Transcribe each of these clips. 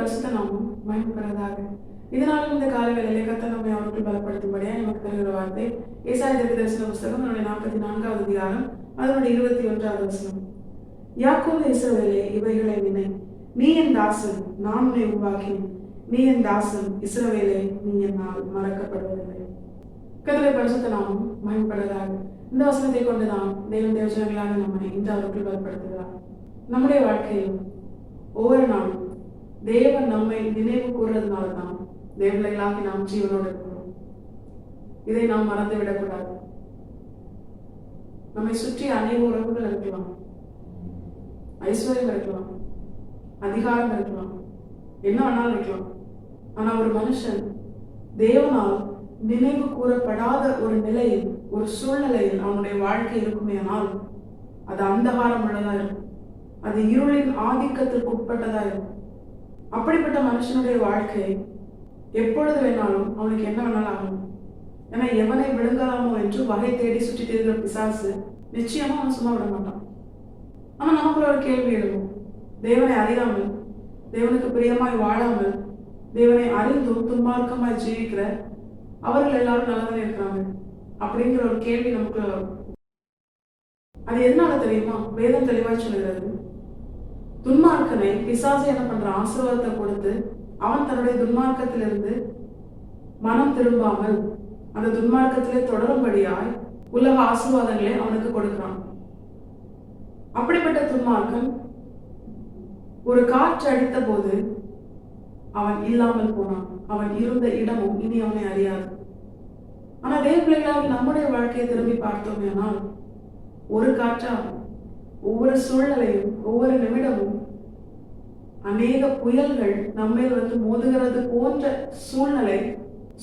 பரிசுத்த நாமம் மகிமைப்படுவதாக. இதனாலும் இந்த கால வேளையிலே கர்த்தர் நம்மை அவருக்குள் பலப்படுத்தும்படியாக நமக்கு தருகிற வார்த்தை ஏசாயா தீர்க்கதரிசன புஸ்தகம் 44வது அதிகாரம் அதனுடைய 21வது வசனம். யாக்கோபு இஸ்ரவேலே, இவைகளை நினை, நீ என் தாசன், நான் உன்னை உருவாக்கினேன். நீ என் தாசன் இஸ்ரவேலே, நீ என்னால் மறக்கப்படுவதில்லை. கர்த்தருடைய பரிசுத்த நாமம் மகிமைப்படுவதாக. இந்த வசனத்தை கொண்டுதான் தேவன் தேவஜனங்களாக நம்மை இந்த அவருக்குள் பலப்படுத்துகிறார். நம்முடைய வாழ்க்கையில் ஒவ்வொரு நாளும் தேவன் நம்மை நினைவு கூறுறதுனால தான் தேவர்களாகி நாம் ஜீவனோடு இருக்கிறோம். இதை நாம் மறந்து விடக்கூடாது. நம்மை சுற்றி அநேக உறவுகள் இருக்கலாம், ஐஸ்வர்யம் இருக்கலாம், அதிகாரம் இருக்கலாம், என்ன வேணாலும் இருக்கலாம். ஆனா ஒரு மனுஷன் தேவனால் நினைவு கூறப்படாத ஒரு நிலையில், ஒரு சூழ்நிலையில் அவனுடைய வாழ்க்கை இருக்குமே ஆனால் அது அந்தகாரம் உள்ளதா இருக்கும், அது இருளின் ஆதிக்கத்திற்கு உட்பட்டதா இருக்கும். அப்படிப்பட்ட மனுஷனுடைய வாழ்க்கை எப்பொழுது வேணாலும் அவனுக்கு என்ன வேணாலும் ஆகும். ஏன்னா எவனை விழுங்கலாமோ என்று வகை தேடி சுற்றி தெரிகிற பிசாசு நிச்சயமா அவன் சும்மா விட மாட்டான். ஆனா நமக்குள்ள ஒரு கேள்வி எழுவும். தேவனை அறியாமல், தேவனுக்கு பிரியமாய் வாழாமல், தேவனை அறிந்தும் துன்மார்க்கமாய் ஜீவிக்கிற அவர்கள் எல்லாரும் நல்லதானே இருக்கிறாங்க அப்படிங்கிற ஒரு கேள்வி நமக்குள்ள வரும். அது எதனால தெரியுமா? வேதம் தெளிவாய் சொல்கிறது, துன்மார்க்கனை பிசாசு என்ன பண்ற ஆசீர்வாதத்தை கொடுத்து அவன் தன்னுடைய துன்மார்க்கத்திலிருந்து மனம் திரும்பாமல் அந்த துன்மார்க்கத்திலே தொடரும்படியாய் உலக ஆசீர்வாதங்களை அவனுக்கு கொடுக்கிறான். அப்படிப்பட்ட துன்மார்க்கன் ஒரு காற்று அடித்த போது அவன் இல்லாமல் போனான். அவன் இருந்த இடமும் இனி அவனை அறியாது. ஆனா தேவ பிள்ளைகளாக நம்முடைய வாழ்க்கையை திரும்பி பார்த்தோமேனால் ஒரு காற்றாகும் ஒவ்வொரு சூழ்நிலையும், ஒவ்வொரு நிமிடமும் அநேக புயல்கள் நம்மேல் வந்து மோதுகிறது போன்ற சூழ்நிலை,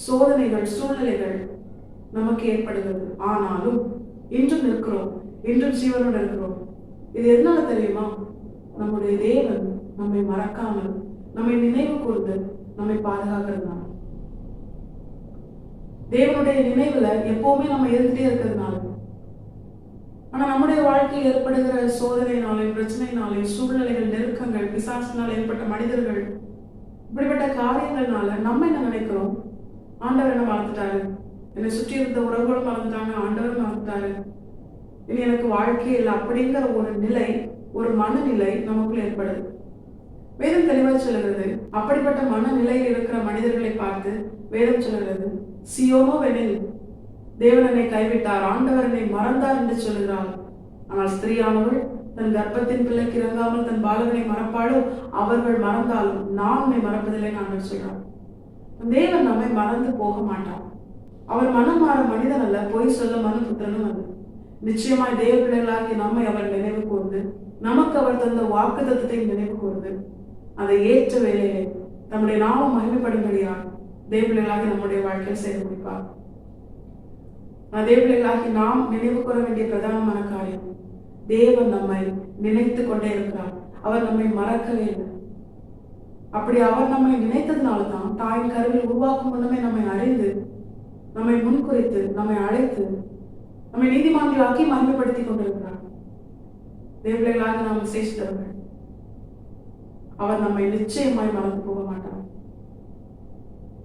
சோதனைகள், சூழ்நிலைகள் நமக்கு ஏற்படுகிறது. ஆனாலும் இன்றும் நிற்கிறோம், இன்றும் ஜீவனோடு இருக்கிறோம். இது எதனால தெரியுமா? நம்முடைய தேவன் நம்மை மறக்காமல், நம்மை நினைவு கூர்ந்து நம்மை பாதுகாக்கிறதுனால. தேவனுடைய நினைவுல எப்பவுமே நம்ம இருந்துட்டே இருக்கிறதுனால. ஆனா நம்முடைய வாழ்க்கையில் ஏற்படுகிற சோதனையினாலையும், பிரச்சனையினாலையும், சூழ்நிலைகள், நெருக்கங்கள், பிசாசினால் ஏற்பட்ட மனிதர்கள், இப்படிப்பட்ட காரியங்கள்னால நம்ம என்ன நினைக்கிறோம்? ஆண்டவர் என்ன மறந்துட்டாரு, என்னை சுற்றி இருந்த உறவுகளும் மறந்துட்டாங்க, ஆண்டவர் மறந்துட்டாரு, இனி எனக்கு வாழ்க்கை இல்லை அப்படிங்கிற ஒரு நிலை, ஒரு மனநிலை நமக்குள்ள ஏற்படுது. வேதம் தெளிவாக சொல்லுகிறது, அப்படிப்பட்ட மனநிலையில் இருக்கிற மனிதர்களை பார்த்து வேதம் சொல்லுகிறது, சியோனோ வெனில் தேவனனை கைவிட்டார், ஆண்டவரனை மறந்தார் என்று சொல்லுகிறாள். ஆனால் ஸ்திரீயானவள் தன் கர்ப்பத்தின் பிள்ளைக்கு இறங்காமல் தன் பாலகனை மறப்பாளோ? அவர்கள் மறந்தாலும் நான் உன்னை மறப்பதில்லை நான் சொல்றாள். தேவன் நம்மை மறந்து போக மாட்டார். அவர் மனம் மாற மனிதன் அல்ல, பொய் சொல்ல மனுபுத்திரனும் அல்ல. நிச்சயமாய் தேவ பிள்ளைகளாகி நம்மை அவர் நினைவு கூர்ந்து, நமக்கு அவர் தந்த வாக்கு தத்துவத்தை நினைவு கூர்ந்து, அதை ஏற்ற வேலையை நம்முடைய நாமம் மகிமைப்படும்படியாக தேவ பிள்ளைகளாகி நம்முடைய வாழ்க்கையில் செய்து முடிப்பார். அதே பிள்ளைகளாகி நாம் நினைவு கூற வேண்டிய பிரதானமான காரியம், தேவன் நம்மை நினைத்து கொண்டே இருக்கிறார். அவர் நம்மை மறக்கவே இல்லை. அப்படி அவர் நம்மை நினைத்ததுனால்தான் தாயின் கருவில் உருவாக்கும் முன்னமே நம்மை அறிந்து, நம்மை முன்குறித்து, நம்மை அழைத்து, நம்மை நீதிமான்களாக்கி மகிமைப்படுத்திக் கொண்டிருக்கிறார். தேவர்களாக நாம் விசேஷித்தவர்கள். அவர் நம்மை நிச்சயமாய் மறந்து போக மாட்டார்.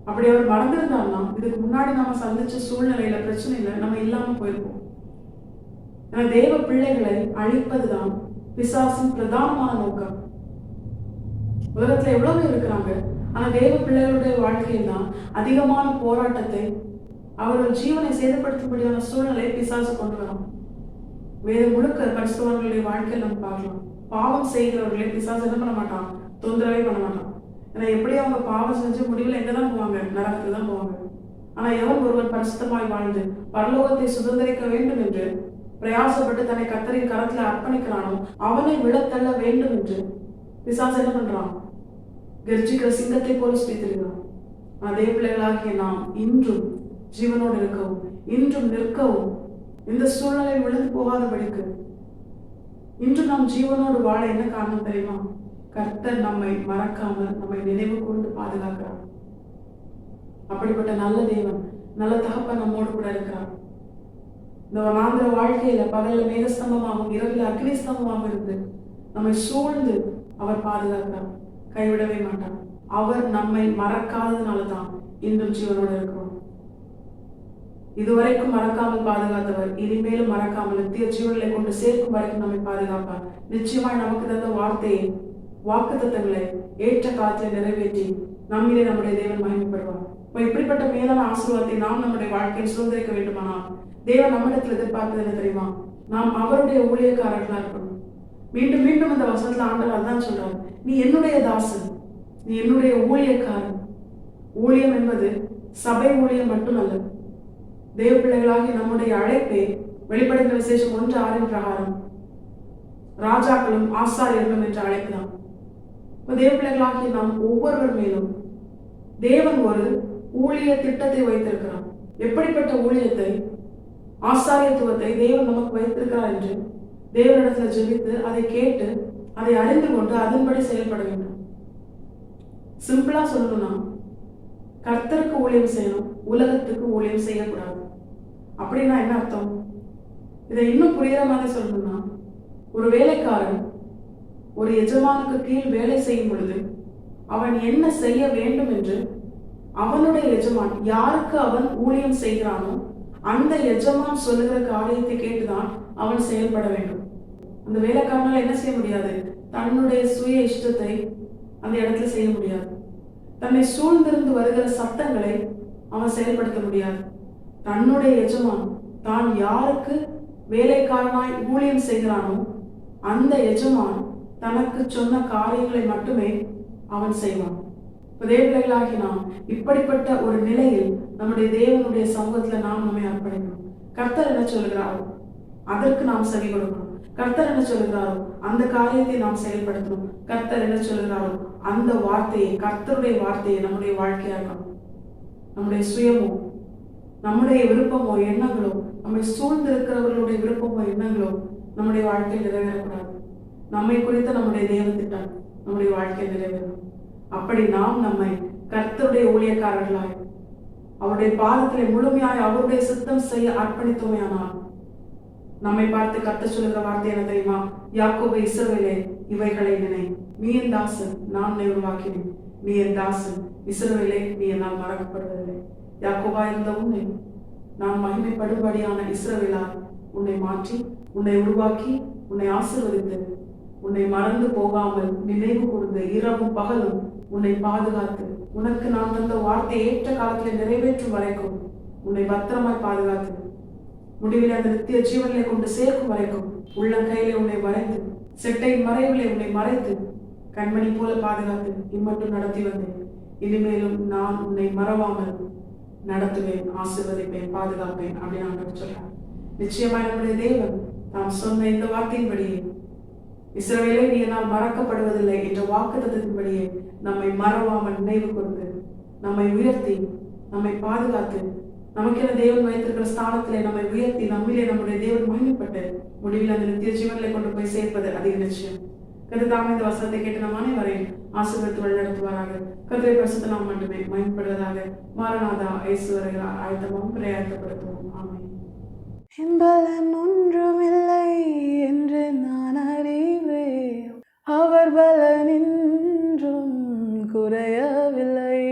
அப்படி அவர் மறந்திருந்தால்னா இதுக்கு முன்னாடி நம்ம சந்திச்ச சூழ்நிலையில, பிரச்சனையில நம்ம இல்லாம போயிருப்போம். ஏன்னா தேவ பிள்ளைகளை அழிப்பதுதான் பிசாசின் பிரதானமான நோக்கம். உலகத்துல எவ்வளவு இருக்கிறாங்க, ஆனா தேவ பிள்ளைகளுடைய வாழ்க்கையில் தான் அதிகமான போராட்டத்தை, அவர்கள் ஜீவனை சேதப்படுத்தும்படியான சூழ்நிலை பிசாசு கொண்டு வரும். வேதம் முழுக்க பரிசுத்தவான்களுடைய வாழ்க்கையில் நம்ம பார்க்கலாம். பாவம் செய்கிறவர்களை பிசாசு என்ன பண்ண மாட்டான்? தொந்தரவே பண்ண மாட்டான். ஏன்னா எப்படி அவங்க பாவம் செஞ்சு முடிவில் எங்கதான் போவாங்க? நரகத்துக்கு தான் போவாங்க. ஆனா எவன் ஒருவன் பரிசுத்தமாய் வாழ்ந்து பரலோகத்தை சுதந்திரிக்க வேண்டும் என்று பிரயாசப்பட்டு தன்னை கர்த்தரின் கரத்துல அர்ப்பணிக்கிறானோ அவனை விழத்தள்ள வேண்டும் என்று பிசாசு என்ன பண்றான்? கர்ஜிக்கிற சிங்கத்தை போல சுத்திருக்கிறான். அதே பிள்ளைகளாகிய நாம் இன்றும் ஜீவனோடு இருக்கவும், இன்றும் நிற்கவும், இந்த சூழ்நிலையில் விழுந்து போகாதபடிக்கு இன்று நாம் ஜீவனோடு வாழ என்ன காரணம் தெரியுமா? கர்த்தர் நம்மை மறக்காமல் நம்மை நினைவு கூர்ந்து பாதுகாக்கிறார். அப்படிப்பட்ட நல்ல தேவன், நல்ல தகப்பன் நம்மோடு கூட இருக்கிறார். இந்த வனாந்திர வாழ்க்கையில பகல்ல மேகஸ்தம்பமாகவும் இரவில் அக்னி ஸ்தம்பமாக இருந்து நம்மை சூழ்ந்து அவர் பாதுகாக்கிறார், கைவிடவே மாட்டார். அவர் நம்மை மறக்காததுனால தான் இன்றும் ஜீவனோடு இருக்கிறோம். இதுவரைக்கும் மறக்காமல் பாதுகாத்தவர் இனிமேலும் மறக்காமல் நித்திய ஜீவனை கொண்டு சேர்க்கும் வரைக்கும் நம்மை பாதுகாப்பார். நிச்சயமாய் நமக்கு தந்த வார்த்தையை வாக்குத்தத்தங்களை ஏற்ற காலத்தில் நிறைவேற்றி நம்மிலே நம்முடைய தேவன் மகிமைப்படுவார். இப்படிப்பட்ட மேலான ஆசீர்வாதத்தை நாம் நம்முடைய வாழ்க்கையில் சுதந்திரிக்க வேண்டுமானால் தேவன் நம்மிடத்தில் எதிர்பார்ப்பது என்ன தெரியுமா? நாம் அவருடைய ஊழியக்காரர்களா இருக்கணும். மீண்டும் மீண்டும் அந்த வசனத்துல ஆண்டவர் அதான் சொல்றாரு, நீ என்னுடைய தாசன், நீ என்னுடைய ஊழியக்காரன். ஊழியம் என்பது சபை ஊழியம் மட்டுமல்ல. தேவ பிள்ளைகளாகி நம்முடைய அழைப்பை வெளிப்படுத்த விசேஷம் 1:6 பிரகாரம் ராஜாக்களும் ஆசாரியர்களும் என்ற அழைப்பு தான். தேவ பிள்ளைகளாகி நாம் ஒவ்வொருவர் மேலும் தேவன் ஒரு ஊழிய திட்டத்தை வைத்திருக்கிறார். எப்படிப்பட்ட ஊழியத்தை, ஆசாரியத்துவத்தை தேவன் நமக்கு வைத்திருக்கிறார் என்று தேவனிடத்துல ஜெபித்து அதை கேட்டு அதை அறிந்து கொண்டு அதன்படி செயல்பட வேண்டும். சிம்பிளா சொல்லணும்னா, கர்த்தருக்கு ஊழியம் செய்யணும், உலகத்துக்கு ஊழியம் செய்யக்கூடாது. அப்படின்னா என்ன அர்த்தம்? இதை இன்னும் புரியுற மாதிரி சொல்லணும்னா, ஒரு வேலைக்காரன் ஒரு எஜமானுக்கு கீழ் வேலை செய்யும் பொழுது அவன் என்ன செய்ய வேண்டும் என்று அவனுடைய எஜமான் யாருக்கு அவன் ஊழியம் செய்கிறானோ அந்த எஜமான் சொல்லுகிற காரியத்தை கேட்டுதான் அவன் செயல்பட வேண்டும். அந்த வேலைக்காரனால என்ன செய்ய முடியாது? தன்னுடைய சுய இஷ்டத்தை அந்த இடத்துல செய்ய முடியாது. தன்னை சூழ்ந்திருந்து வருகிற சத்தங்களை அவன் செயல்படுத்த முடியாது. தன்னுடைய எஜமான் தான் யாருக்கு வேலைக்காரனாய் ஊழியம் செய்கிறானோ அந்த எஜமான் தனக்கு சொன்ன காரியங்களை மட்டுமே அவன் செய்வான். தேவர்களாகி நாம் இப்படிப்பட்ட ஒரு நிலையில் நம்முடைய தேவனுடைய சமூகத்துல நாம் நம்மை அர்ப்பணிக்கணும். கர்த்தர் என்ன சொல்கிறாரோ அதற்கு நாம் செவி கொடுக்கணும். கர்த்தர் என்ன சொல்கிறாரோ அந்த காரியத்தை நாம் செயல்படுத்தணும். கர்த்தர் என்ன சொல்கிறாரோ அந்த வார்த்தையை, கர்த்தருடைய வார்த்தையை நம்முடைய வாழ்க்கையாக்கணும். நம்முடைய சுயமோ, நம்முடைய விருப்பமோ எண்ணங்களோ, நம்மை சூழ்ந்திருக்கிறவர்களுடைய விருப்பமோ எண்ணங்களோ நம்முடைய வாழ்க்கையில் நிறைவேறக்கூடாது. நம்மை குறித்த நம்முடைய தேவ திட்டம் நம்முடைய வாழ்க்கையில் நிறைவேறும். அப்படி நாம் நம்மை கர்த்தருடைய ஊழியக்காரர்களாய் அவருடைய பாதத்திலே முழுமையாய் அவருடைய சித்தம் செய்ய அர்ப்பணித்தோமையானால் நம்மை பார்த்து கர்த்தர் சொல்லுகிற வார்த்தை என்ன தெரியுமா? யாக்கோபே, இஸ்ரவேலே, இவைகளை நினை, நீ என் தாசன், நான் உன்னை உருவாக்கினேன். நீ என் தாசன், இஸ்ரவேலே, நீ என்னால் மறக்கப்படுவதில்லை. யாக்கோபா இருந்த உன்னை நான் மகிமைப்படும்படியான இஸ்ரவேலா உன்னை மாற்றி, உன்னை உருவாக்கி, உன்னை ஆசீர்வதித்து, உன்னை மறந்து போகாமல் நினைவு கூர்ந்து இரவும் பகலும் உன்னை பாதுகாத்து, உனக்கு நான் தந்த வார்த்தை ஏற்ற காலத்தில் நிறைவேற்றும் வரைக்கும் உன்னை பத்திரமாய் பாதுகாத்து, முடிவில் அந்த நித்திய ஜீவனை கொண்டு சேர்க்கும் வரைக்கும் உள்ளங்கையிலே உன்னை வரைந்து, செட்டையின் மறைவிலே உன்னை மறைத்து, கண்மணி போல பாதுகாத்து இம்மட்டும் நடத்தி வந்தேன். இனிமேலும் நான் உன்னை மறவாமல் நடத்துவேன், ஆசீர்வதிப்பேன், பாதுகாப்பேன் அப்படின்னு நான் சொல்றேன். நிச்சயமாய் நம்முடைய தேவன் தாம் சொன்ன இந்த வார்த்தையின்படியே, இஸ்ரவேலே, நீ என்னால் மறக்கப்படுவதில்லை என்ற வாக்குத்தத்தத்தின்படியே நம்மை மறவாமல் நினைவு கொண்டு, நம்மை உயர்த்தி, நம்மை பாதுகாத்து, நமக்கென தேவன் வைத்திருக்கிற ஸ்தானத்திலே நம்மை உயர்த்தி, நம்மிலே நம்முடைய தேவன் மகிமைப்பட்டு முடிவில் அந்த நித்திய ஜீவனிலே கொண்டு போய் சேர்ப்பது அதிக நிச்சயம். கருத்தாம இந்த வசனத்தை கேட்டு நம் அனைவரையும் ஆசீர்வதித்து வழிநடத்துவாராக. கர்த்தருடைய பரிசுத்த நாமம் மட்டுமே மகிமைப்படுவதாக. மாரநாதா, இயேசு வருகிறார், ஆயத்தமும் பிரயாசப்படுத்துவோம். ஆமென். பலன் ஒன்றுமில்லை என்று நான் அறிவேன், அவர் பலன் இன்றும் குறையவில்லை.